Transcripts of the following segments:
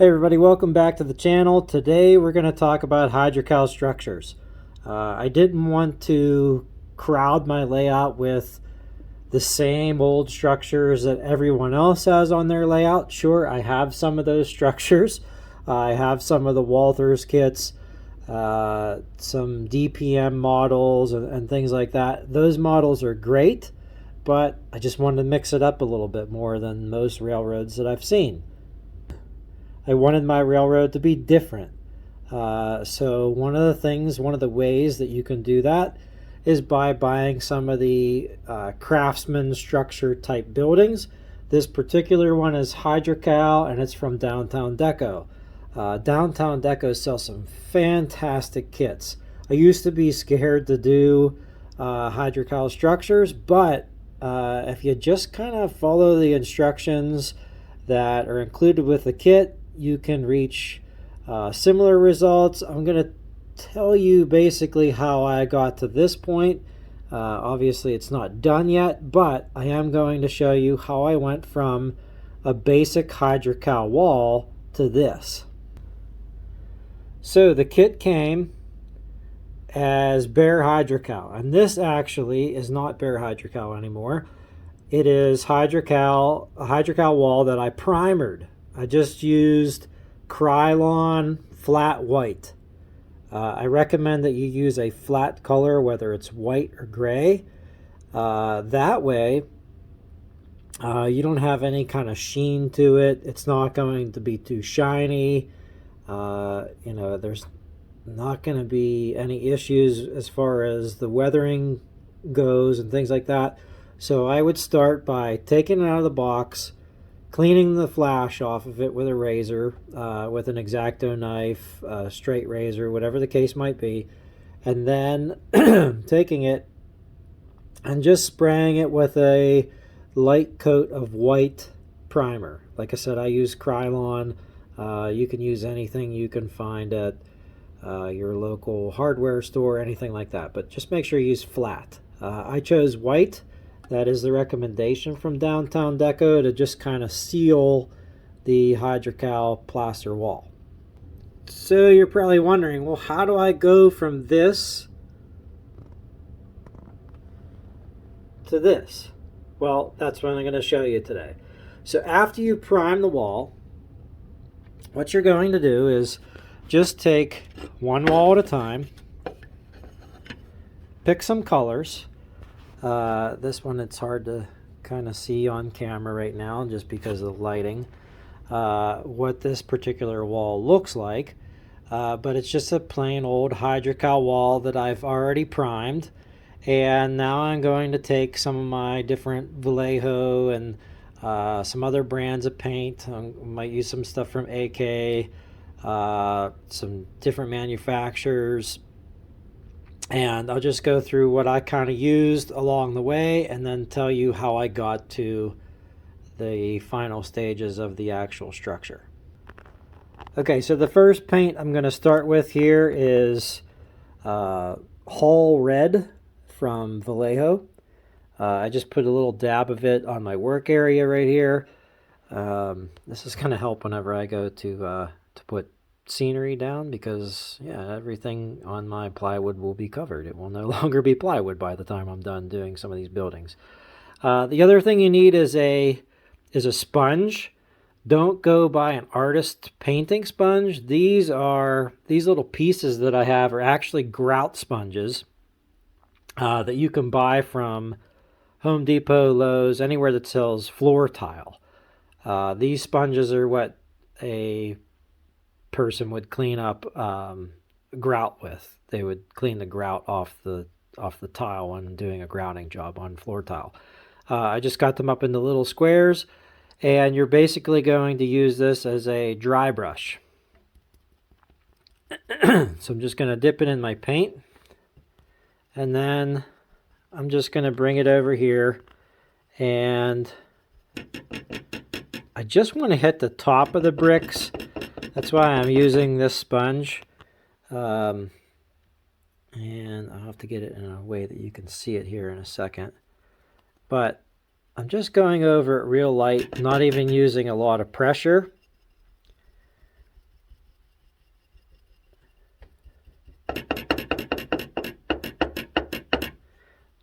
Hey everybody, welcome back to the channel. Today we're going to talk about Hydrocal structures. I didn't want to crowd my layout with the same old structures that everyone else has on their layout. Sure, I have some of those structures. I have some of the Walthers kits, some DPM models and things like that. Those models are great, but I just wanted to mix it up a little bit more than most railroads that I've seen. I wanted my railroad to be different. So one of the ways that you can do that is by buying some of the craftsman structure type buildings. This particular one is Hydrocal and it's from Downtown Deco. Downtown Deco sells some fantastic kits. I used to be scared to do Hydrocal structures, but if you just kind of follow the instructions that are included with the kit, you can reach similar results. I'm going to tell you basically how I got to this point. Obviously it's not done yet, but I am going to show you how I went from a basic Hydrocal wall to this. So the kit came as bare Hydrocal, and this actually is not bare Hydrocal anymore. It is a Hydrocal wall that I primered. I just used Krylon flat white. I recommend that you use a flat color, whether it's white or gray. That way, you don't have any kind of sheen to it. It's not going to be too shiny. There's not going to be any issues as far as the weathering goes and things like that. So I would start by taking it out of the box, cleaning the flash off of it with a razor, with an X-Acto knife, straight razor, whatever the case might be, and then taking it and just spraying it with a light coat of white primer. Like I said, I use Krylon. You can use anything you can find at your local hardware store, anything like that, but just make sure you use flat. I chose white. That is the recommendation from Downtown Deco to just kind of seal the Hydrocal plaster wall. So you're probably wondering, well, how do I go from this to this? Well, that's what I'm going to show you today. So after you prime the wall, what you're going to do is just take one wall at a time, pick some colors. This one, it's hard to kind of see on camera right now just because of the lighting, what this particular wall looks like. But it's just a plain old Hydrocal wall that I've already primed. And now I'm going to take some of my different Vallejo and some other brands of paint. I might use some stuff from AK, some different manufacturers. And I'll just go through what I kind of used along the way and then tell you how I got to the final stages of the actual structure. Okay, so the first paint I'm going to start with here is Hull Red from Vallejo. I just put a little dab of it on my work area right here. This is going to help whenever I go to put scenery down, because everything on my plywood will be covered. It will no longer be plywood by the time I'm done doing some of these buildings. The other thing you need is a sponge. Don't go buy an artist painting sponge. These little pieces that I have are actually grout sponges that you can buy from Home Depot, Lowe's, anywhere that sells floor tile. These sponges are what a person would clean up grout with. They would clean the grout off the tile when doing a grouting job on floor tile. I just got them up into little squares, and you're basically going to use this as a dry brush. So I'm just going to dip it in my paint, and then I'm just going to bring it over here, and I just want to hit the top of the bricks. That's why I'm using this sponge. And I'll have to get it in a way that you can see it here in a second. But I'm just going over it real light, not even using a lot of pressure.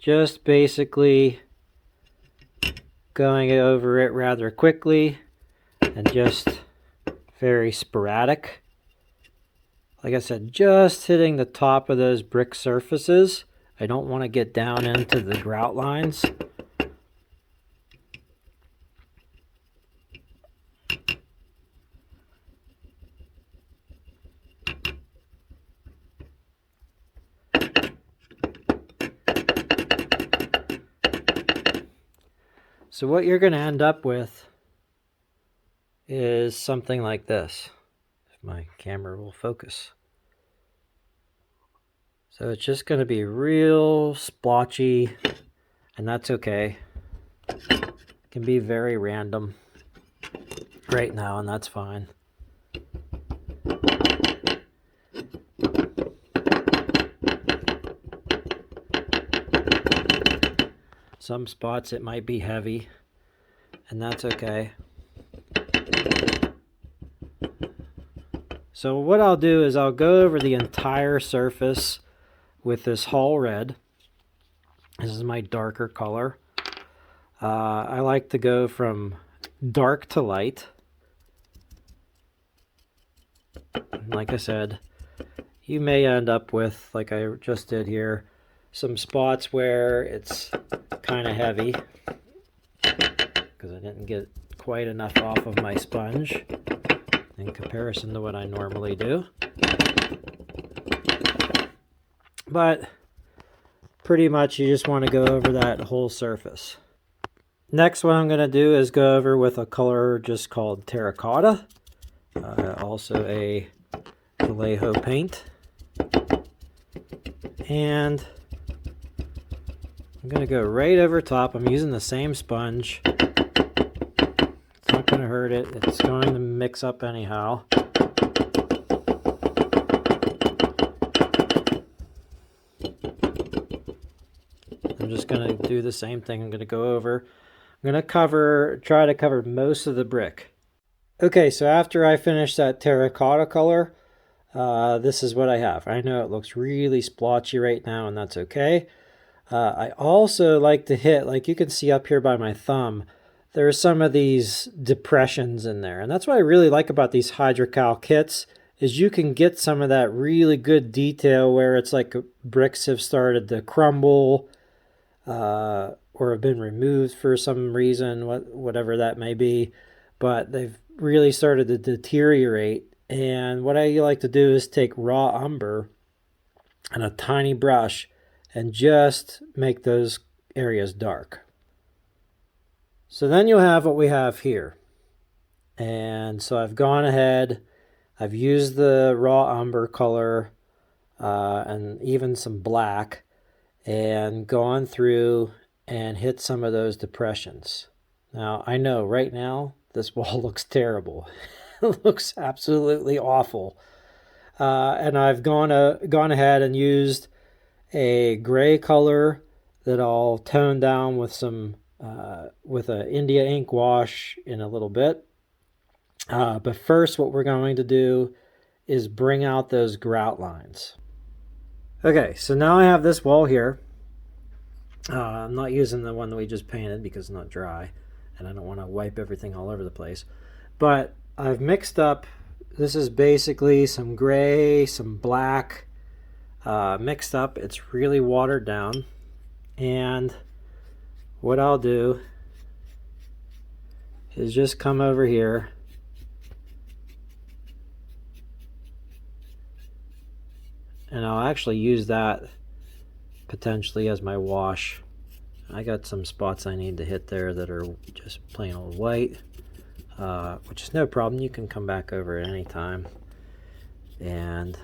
just basically going over it rather quickly and just very sporadic. Like I said, just hitting the top of those brick surfaces. I don't want to get down into the grout lines. So what you're going to end up with is something like this. If my camera will focus. So it's just going to be real splotchy, and that's okay. It can be very random right now, and that's fine. Some spots it might be heavy, and that's okay. So what I'll do is I'll go over the entire surface with this Hall Red. This is my darker color. I like to go from dark to light. Like I said, you may end up with, like I just did here, some spots where it's kind of heavy because I didn't get quite enough off of my sponge in comparison to what I normally do. But pretty much you just want to go over that whole surface. Next, what I'm going to do is go over with a color just called terracotta, also a Vallejo paint, and I'm going to go right over top. I'm using the same sponge. It's not going to hurt it. It's going to mix up anyhow. I'm just going to do the same thing. I'm going to go over. I'm going to try to cover most of the brick. Okay, so after I finish that terracotta color, this is what I have. I know it looks really splotchy right now, and that's okay. I also like to hit, like you can see up here by my thumb, there are some of these depressions in there. And that's what I really like about these Hydrocal kits, is you can get some of that really good detail where it's like bricks have started to crumble, or have been removed for some reason, whatever that may be, but they've really started to deteriorate. And what I like to do is take raw umber and a tiny brush and just make those areas dark. So then you'll have what we have here. And so I've gone ahead, I've used the raw umber color and even some black, and gone through and hit some of those depressions. Now, I know right now this wall looks terrible. It looks absolutely awful. And I've gone ahead and used a gray color that I'll tone down with some with an India ink wash in a little bit. But first, what we're going to do is bring out those grout lines. Okay, so now I have this wall here. I'm not using the one that we just painted because it's not dry, and I don't want to wipe everything all over the place. But I've mixed up, this is basically some gray, some black, mixed up. It's really watered down. And what I'll do is just come over here and I'll actually use that potentially as my wash. I got some spots I need to hit there that are just plain old white, which is no problem. You can come back over at any time and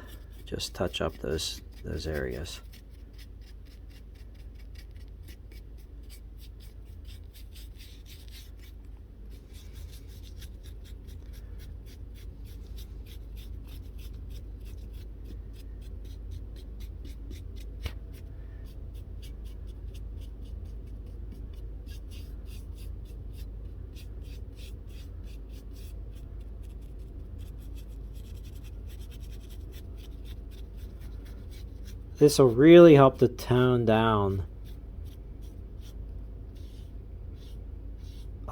just touch up those areas. This will really help to tone down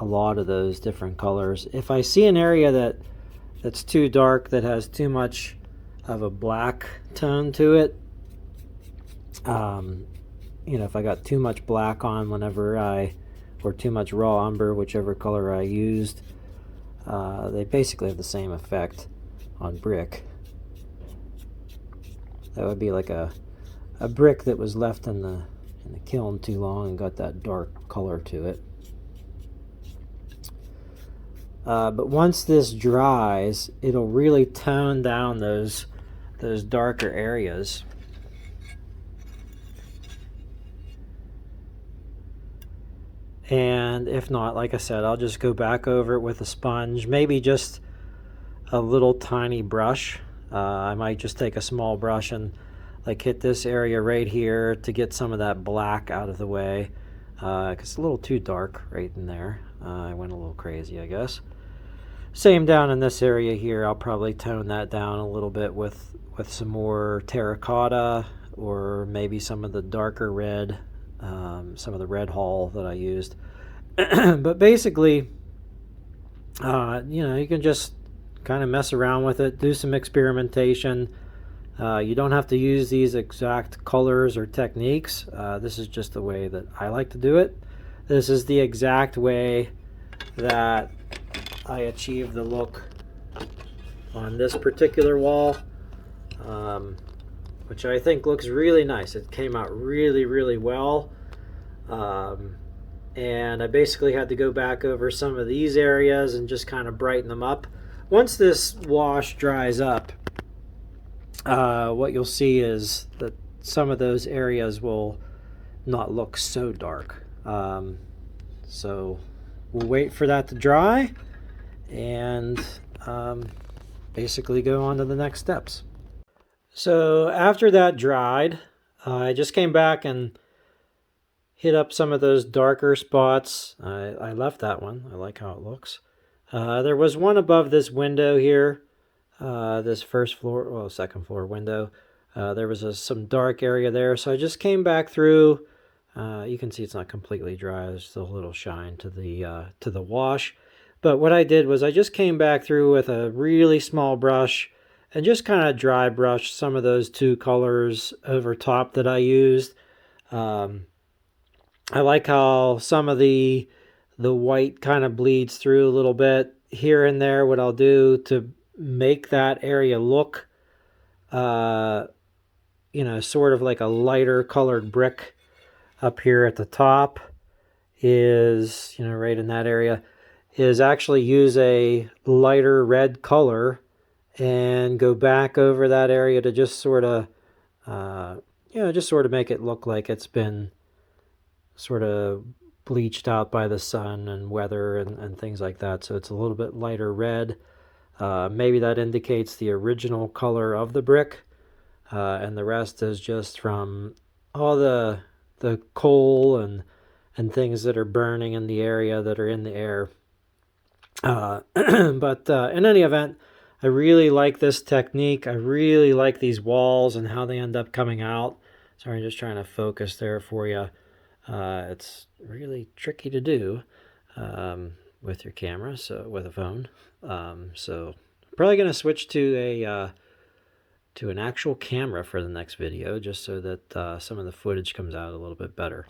a lot of those different colors. If I see an area that's too dark, that has too much of a black tone to it, you know, if I got too much black on or too much raw umber, whichever color I used, they basically have the same effect on brick. That would be like a brick that was left in the kiln too long and got that dark color to it. But once this dries, it'll really tone down those darker areas. And if not, like I said, I'll just go back over it with a sponge, maybe just a little tiny brush. I might just take a small brush and like hit this area right here to get some of that black out of the way, because it's a little too dark right in there. I went a little crazy, I guess. Same down in this area here. I'll probably tone that down a little bit with some more terracotta, or maybe some of the darker red, some of the red hull that I used. But basically, you know, you can just kind of mess around with it, do some experimentation. You don't have to use these exact colors or techniques. This is just the way that I like to do it. This is the exact way that I achieved the look on this particular wall, which I think looks really nice. It came out really, really well. And I basically had to go back over some of these areas and just kind of brighten them up. Once this wash dries up, what you'll see is that some of those areas will not look so dark. So we'll wait for that to dry and basically go on to the next steps. So after that dried, I just came back and hit up some of those darker spots. I left that one. I like how it looks. There was one above this window here, this second floor window. There was some dark area there, so I just came back through. You can see it's not completely dry. There's still a little shine to the wash. But what I did was I just came back through with a really small brush and just kind of dry brushed some of those two colors over top that I used. I like how some of the white kind of bleeds through a little bit here and there. What I'll do to make that area look, you know, sort of like a lighter colored brick up here at the top is, you know, right in that area, is actually use a lighter red color and go back over that area to just sort of, you know, just sort of make it look like it's been sort of bleached out by the sun and weather and things like that. So it's a little bit lighter red. Maybe that indicates the original color of the brick, and the rest is just from all the coal and things that are burning in the area that are in the air. But in any event, I really like this technique. I really like these walls and how they end up coming out. Sorry, I'm just trying to focus there for you. It's really tricky to do with your camera, so with a phone. So I'm probably going to switch to an actual camera for the next video, just so that some of the footage comes out a little bit better.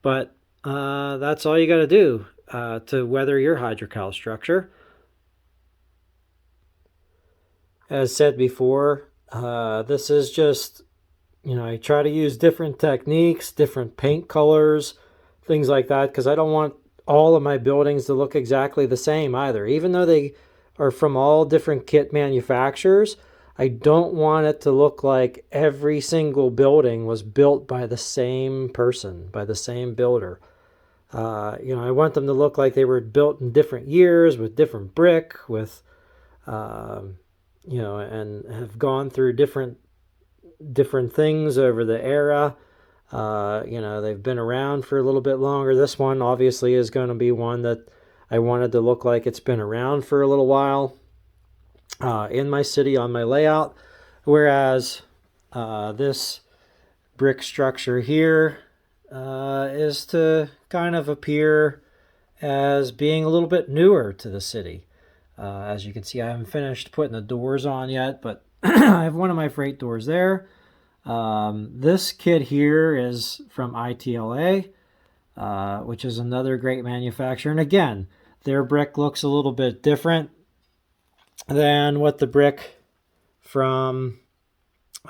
But that's all you got to do to weather your hydrocal structure. As said before, this is just, you know, I try to use different techniques, different paint colors, things like that, because I don't want all of my buildings to look exactly the same either. Even though they are from all different kit manufacturers, I don't want it to look like every single building was built by the same person, by the same builder. You know, I want them to look like they were built in different years with different brick, with, you know, and have gone through different things over the era. You know, they've been around for a little bit longer. This one obviously is going to be one that I wanted to look like it's been around for a little while in my city on my layout. Whereas this brick structure here is to kind of appear as being a little bit newer to the city. As you can see, I haven't finished putting the doors on yet, but I have one of my freight doors there. This kit here is from ITLA, which is another great manufacturer. And again, their brick looks a little bit different than what the brick from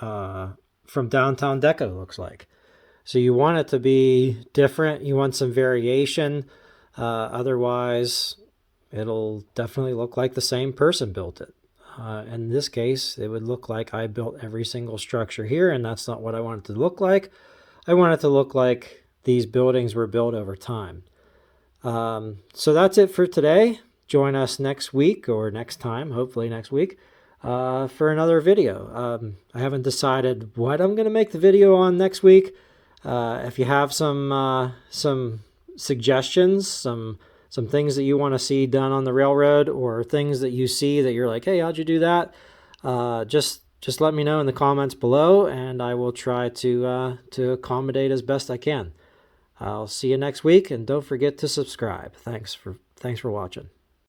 Downtown Deco looks like. So you want it to be different. You want some variation. Otherwise, it'll definitely look like the same person built it. In this case, it would look like I built every single structure here, and that's not what I want it to look like. I want it to look like these buildings were built over time. So that's it for today. Join us next week, or next time, hopefully next week, for another video. I haven't decided what I'm going to make the video on next week. If you have some suggestions, some things that you want to see done on the railroad, or things that you see that you're like, hey, how'd you do that? Just let me know in the comments below, and I will try to accommodate as best I can. I'll see you next week, and don't forget to subscribe. Thanks for watching.